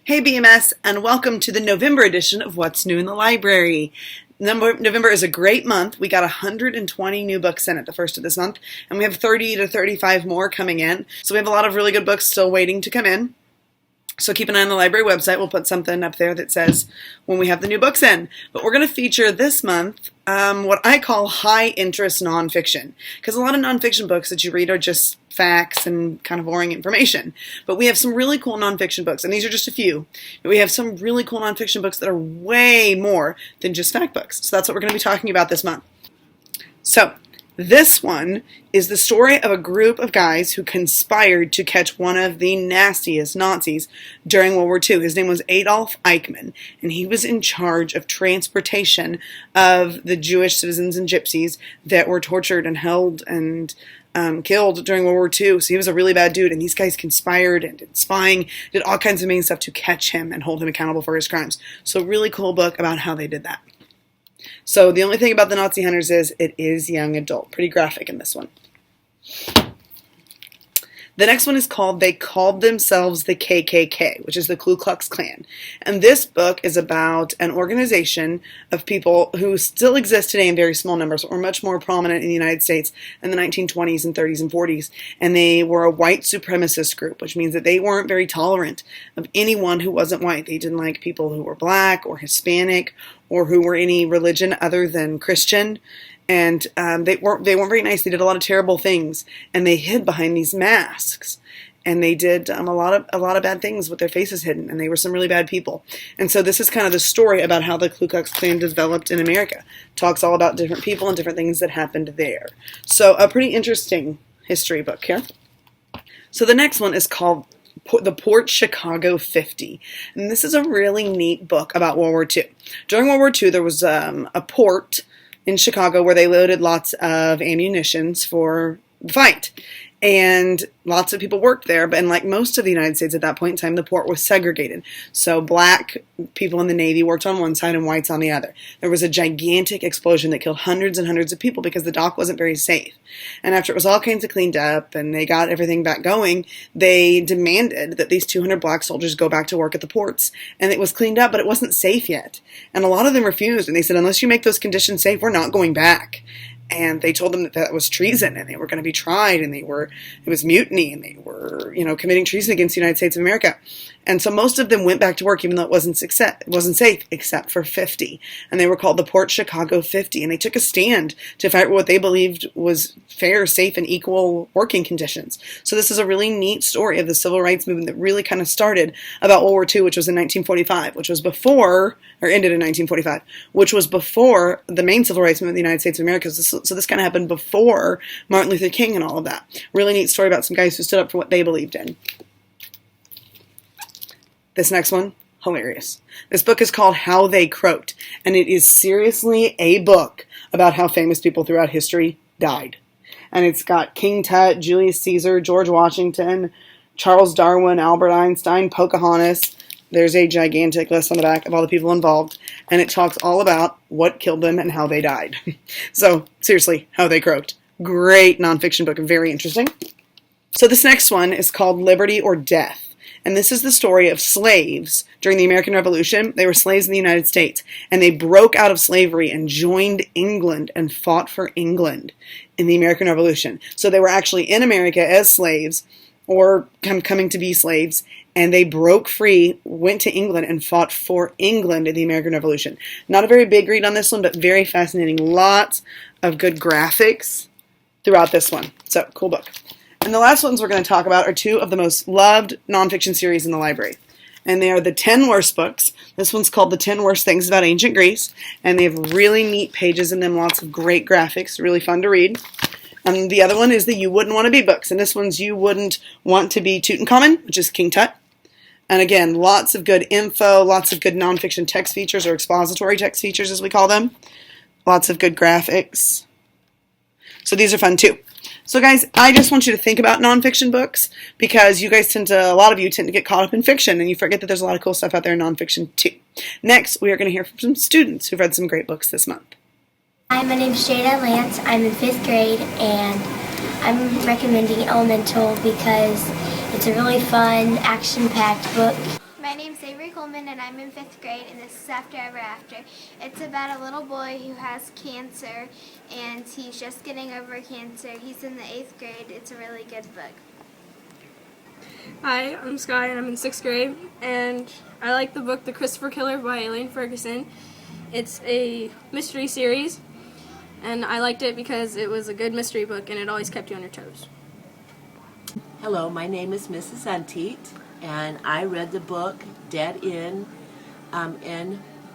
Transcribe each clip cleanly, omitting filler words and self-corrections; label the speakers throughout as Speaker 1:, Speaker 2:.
Speaker 1: Hey BMS, and welcome to the November edition of What's New in the Library. November is a great month. We got 120 new books in at the first of this month, and we have 30 to 35 more coming in. So we have a lot of really good books still waiting to come in. So keep an eye on the library website. We'll put something up there that says when we have the new books in. But we're going to feature this month what I call high-interest nonfiction. Because a lot of nonfiction books that you read are just facts and kind of boring information. But we have some really cool nonfiction books, and these are just a few. But we have some really cool nonfiction books that are way more than just fact books. So that's what we're going to be talking about this month. So this one is the story of a group of guys who conspired to catch one of the nastiest Nazis during World War II. His name was Adolf Eichmann, and he was in charge of transportation of the Jewish citizens and gypsies that were tortured and held and killed during World War II. So he was a really bad dude, and these guys conspired and did spying, did all kinds of amazing stuff to catch him and hold him accountable for his crimes. So really cool book about how they did that. So the only thing about the Nazi Hunters is it is young adult. Pretty graphic in this one. The next one is called They Called Themselves the KKK, which is the Ku Klux Klan. And this book is about an organization of people who still exist today in very small numbers, or much more prominent in the United States in the 1920s and 30s and 40s. And they were a white supremacist group, which means that they weren't very tolerant of anyone who wasn't white. They didn't like people who were black or Hispanic or who were any religion other than Christian. And they weren't very nice. They did a lot of terrible things, and they hid behind these masks. And they did a lot of bad things with their faces hidden, and they were some really bad people. And so this is kind of the story about how the Ku Klux Klan developed in America. Talks all about different people and different things that happened there. So a pretty interesting history book here. So the next one is called The Port Chicago 50. And this is a really neat book about World War II. During World War II, there was a port in Chicago where they loaded lots of ammunitions for the fight. And lots of people worked there, but like most of the United States at that point in time, the port was segregated. So black people in the Navy worked on one side and whites on the other. There was a gigantic explosion that killed hundreds and hundreds of people because the dock wasn't very safe. And after it was all kinds of cleaned up and they got everything back going, they demanded that these 200 black soldiers go back to work at the ports. And it was cleaned up, but it wasn't safe yet. And a lot of them refused, and they said, unless you make those conditions safe, we're not going back. And they told them that that was treason, and they were going to be tried, and it was mutiny, and they were, committing treason against the United States of America. And so most of them went back to work, even though it wasn't safe, except for 50. And they were called the Port Chicago 50. And they took a stand to fight for what they believed was fair, safe, and equal working conditions. So this is a really neat story of the civil rights movement that really kind of started about World War II, which was in 1945, which was before, or ended in 1945, which was before the main civil rights movement in the United States of America. So this kind of happened before Martin Luther King and all of that. Really neat story about some guys who stood up for what they believed in. This next one, hilarious. This book is called How They Croaked, and it is seriously a book about how famous people throughout history died. And it's got King Tut, Julius Caesar, George Washington, Charles Darwin, Albert Einstein, Pocahontas. There's a gigantic list on the back of all the people involved, and it talks all about what killed them and how they died. So, seriously, How They Croaked. Great nonfiction book, very interesting. So this next one is called Liberty or Death. And this is the story of slaves during the American Revolution. They were slaves in the United States, and they broke out of slavery and joined England and fought for England in the American Revolution. So they were actually in America as slaves, or coming to be slaves, and they broke free, went to England, and fought for England in the American Revolution. Not a very big read on this one, but very fascinating. Lots of good graphics throughout this one. So, cool book. And the last ones we're going to talk about are two of the most loved nonfiction series in the library. And they are the 10 Worst books. This one's called The 10 Worst Things About Ancient Greece. And they have really neat pages in them, lots of great graphics, really fun to read. And the other one is the You Wouldn't Want to Be books. And this one's You Wouldn't Want to Be Tutankhamun, which is King Tut. And again, lots of good info, lots of good nonfiction text features, or expository text features as we call them. Lots of good graphics. So these are fun too. So guys, I just want you to think about nonfiction books, because you guys a lot of you tend to get caught up in fiction, and you forget that there's a lot of cool stuff out there in nonfiction too. Next, we are going to hear from some students who've read some great books this month.
Speaker 2: Hi, my name is Jada Lance. I'm in 5th grade, and I'm recommending Elemental because it's a really fun, action-packed book.
Speaker 3: My name's Avery Coleman, and I'm in 5th grade, and this is After Ever After. It's about a little boy who has cancer, and he's just getting over cancer. He's in the 8th grade. It's a really good book.
Speaker 4: Hi, I'm Sky, and I'm in 6th grade, and I like the book The Christopher Killer by Elaine Ferguson. It's a mystery series, and I liked it because it was a good mystery book, and it always kept you on your toes.
Speaker 5: Hello, my name is Mrs. Unteat, and I read the book Dead in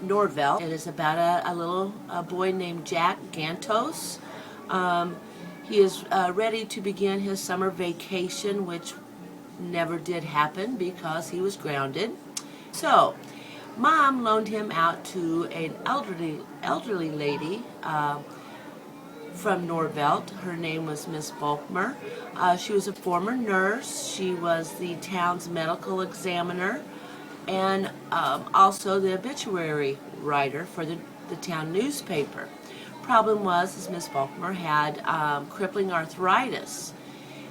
Speaker 5: Norvell. It is about a little boy named Jack Gantos. He is ready to begin his summer vacation, which never did happen because he was grounded. So, Mom loaned him out to an elderly lady from Norvelt. Her name was Miss Volkmer. She was a former nurse. She was the town's medical examiner and also the obituary writer for the town newspaper. Problem was, Miss Volkmer had crippling arthritis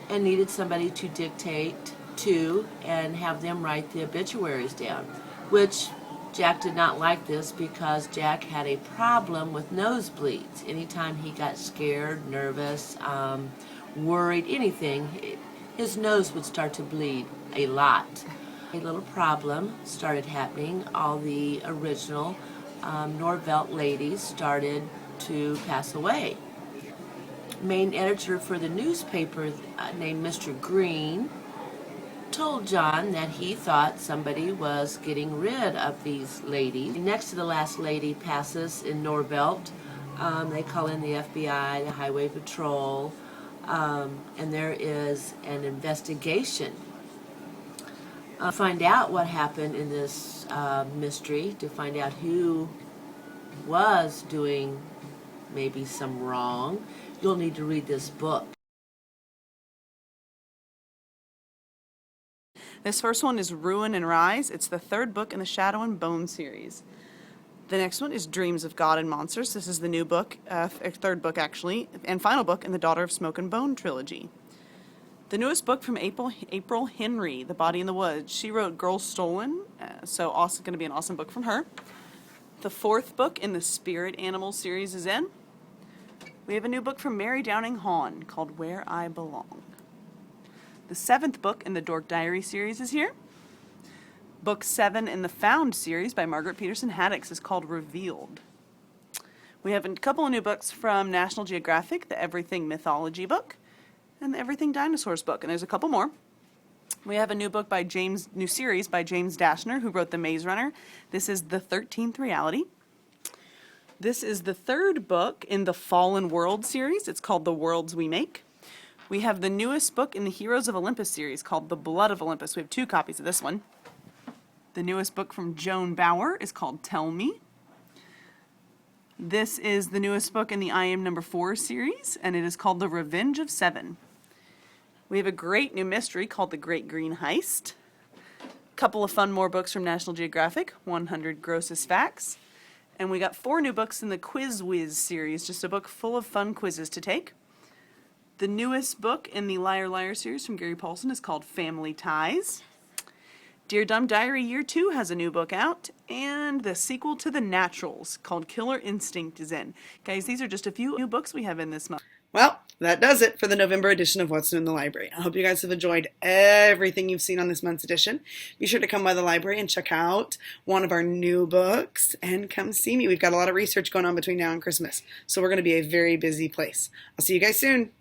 Speaker 5: and needed somebody to dictate to and have them write the obituaries down, which Jack did not like this because Jack had a problem with nosebleeds. Anytime he got scared, nervous, worried, anything, his nose would start to bleed a lot. A little problem started happening. All the original Norvelt ladies started to pass away. Main editor for the newspaper named Mr. Green told John that he thought somebody was getting rid of these ladies. Next to the last lady passes in Norvelt, they call in the FBI, the Highway Patrol, and there is an investigation. Find out what happened in this mystery, to find out who was doing maybe some wrong. You'll need to read this book.
Speaker 1: This first one is Ruin and Rise. It's the third book in the Shadow and Bone series. The next one is Dreams of God and Monsters. This is the new book, third book actually, and final book in the Daughter of Smoke and Bone trilogy. The newest book from April Henry, The Body in the Woods. She wrote Girls Stolen, so also going to be an awesome book from her. The fourth book in the Spirit Animals series is in. We have a new book from Mary Downing Hahn called Where I Belong. The seventh book in the Dork Diary series is here. Book 7 in the Found series by Margaret Peterson Haddix is called Revealed. We have a couple of new books from National Geographic, the Everything Mythology book, and the Everything Dinosaurs book, and there's a couple more. We have a new book by new series by James Dashner, who wrote The Maze Runner. This is The 13th Reality. This is the third book in the Fallen World series. It's called The Worlds We Make. We have the newest book in the Heroes of Olympus series called The Blood of Olympus. We have 2 copies of this one. The newest book from Joan Bauer is called Tell Me. This is the newest book in the I Am Number 4 series, and it is called The Revenge of 7. We have a great new mystery called The Great Green Heist. A couple of fun more books from National Geographic, 100 Grossest Facts. And we got 4 new books in the Quiz Whiz series, just a book full of fun quizzes to take. The newest book in the Liar Liar series from Gary Paulson is called Family Ties. Dear Dumb Diary Year 2 has a new book out, and the sequel to The Naturals called Killer Instinct is in. Guys, these are just a few new books we have in this month. Well, that does it for the November edition of What's New in the Library. I hope you guys have enjoyed everything you've seen on this month's edition. Be sure to come by the library and check out one of our new books and come see me. We've got a lot of research going on between now and Christmas, so we're going to be a very busy place. I'll see you guys soon.